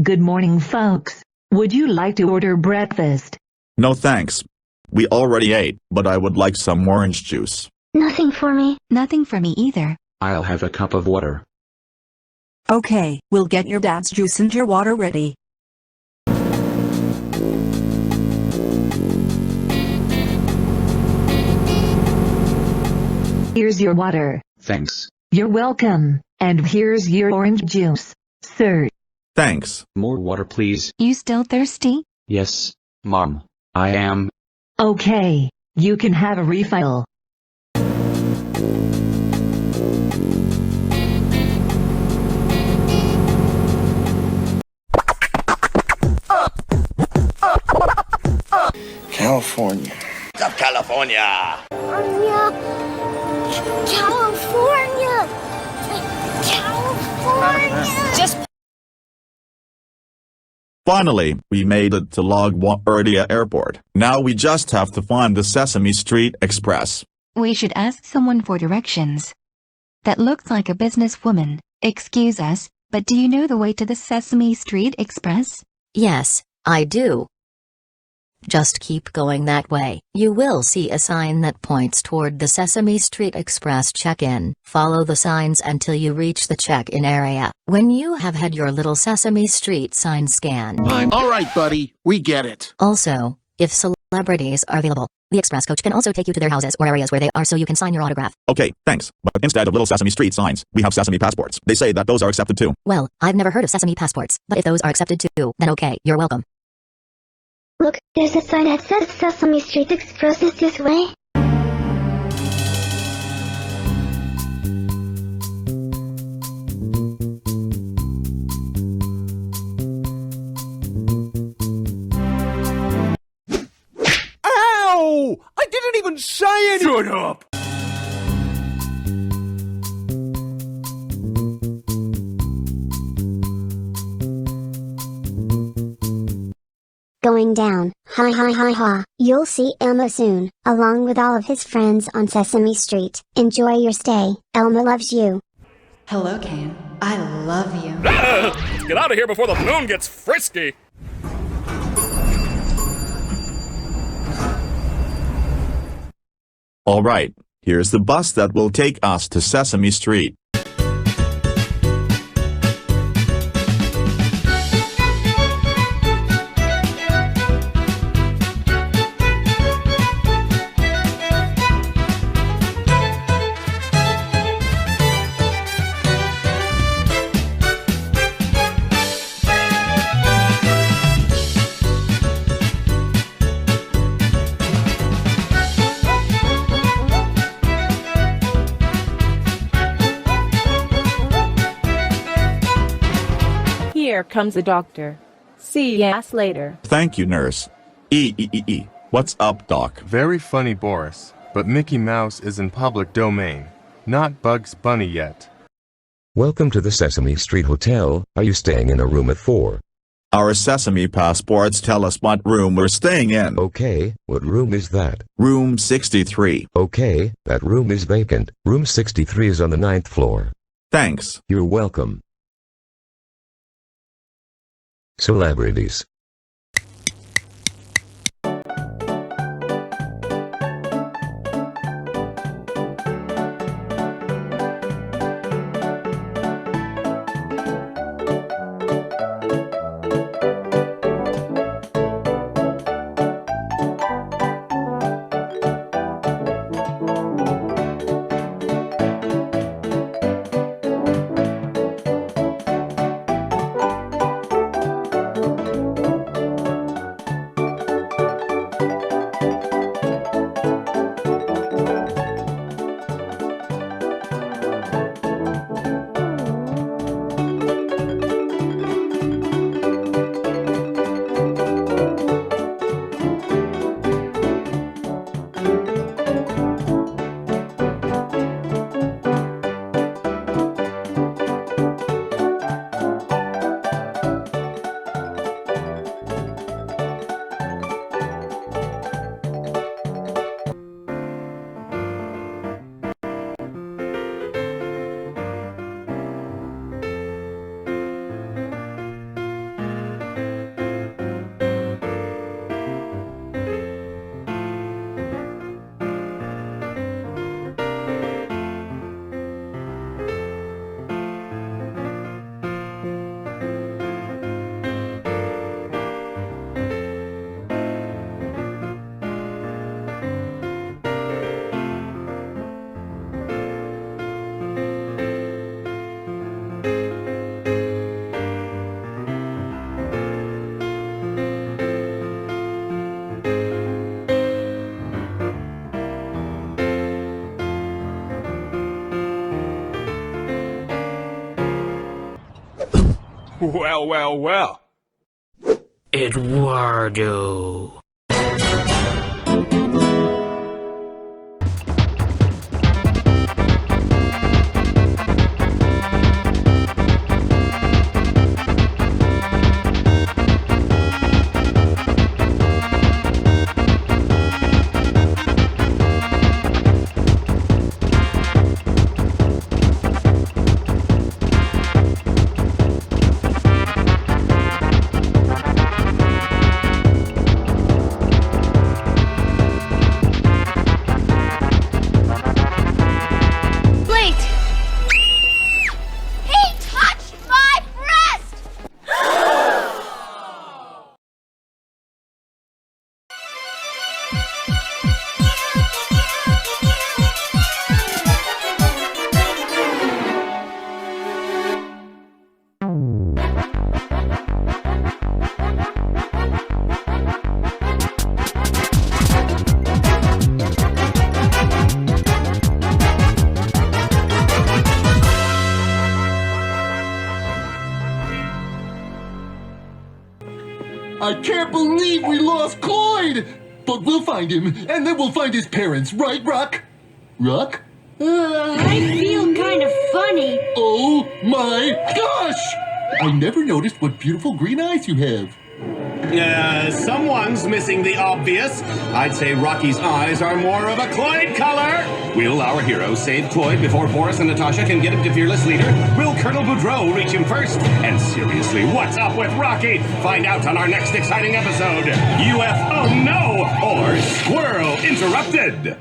Good morning, folks. Would you like to order breakfast? No thanks. We already ate, but I would like some orange juice. Nothing for me. Nothing for me either. I'll have a cup of water. Okay, we'll get your dad's juice and your water ready. Here's your water. Thanks. You're welcome. And here's your orange juice, sir. Thanks. More water, please. You still thirsty? Yes, Mom. I am. Okay, you can have a refill. California. What's up, California? California! California! Just Finally, we made it to LaGuardia Airport. Now we just have to find the Sesame Street Express. We should ask someone for directions. That looks like a businesswoman. Excuse us, but do you know the way to the Sesame Street Express? Yes, I do. Just keep going that way. You will see a sign that points toward the Sesame Street Express check-in. Follow the signs until you reach the check-in area. When you have had your little Sesame Street sign scan. All right, buddy. We get it. Also, if celebrities are available, the express coach can also take you to their houses or areas where they are so you can sign your autograph. Okay, thanks. But instead of little Sesame Street signs, we have Sesame passports. They say that those are accepted too. Well, I've never heard of Sesame passports, but if those are accepted too, then okay, you're welcome. Look, there's a sign that says Sesame Street Express is this way. Ow! I didn't even say anything! Shut up! Going down, ha ha ha ha. You'll see Elmo soon, along with all of his friends on Sesame Street. Enjoy your stay. Elmo loves you. Hello, Kane. I love you. Let's get out of here before the balloon gets frisky. Alright, here's the bus that will take us to Sesame Street. Here comes the doctor. See ya later. Thank you, nurse. What's up, doc? Very funny, Boris, but Mickey Mouse is in public domain, not Bugs Bunny yet. Welcome to the Sesame Street Hotel. Are you staying in a room at 4? Our Sesame passports tell us what room we're staying in. Okay, what room is that? Room 63. Okay, that room is vacant. Room 63 is on the 9th floor. Thanks. You're welcome. Celebrities. Well, well, well. Eduardo. I can't believe we lost Cloyd! But we'll find him, and then we'll find his parents, right, Rock? Rock? I feel kind of funny. Oh my gosh! I never noticed what beautiful green eyes you have. Someone's missing the obvious. I'd say Rocky's eyes are more of a Cloyd color. Will our hero save Cloyd before Boris and Natasha can get him to Fearless Leader? Will Colonel Boudreaux reach him first? And seriously, what's up with Rocky? Find out on our next exciting episode. UFO No! Or Squirrel Interrupted!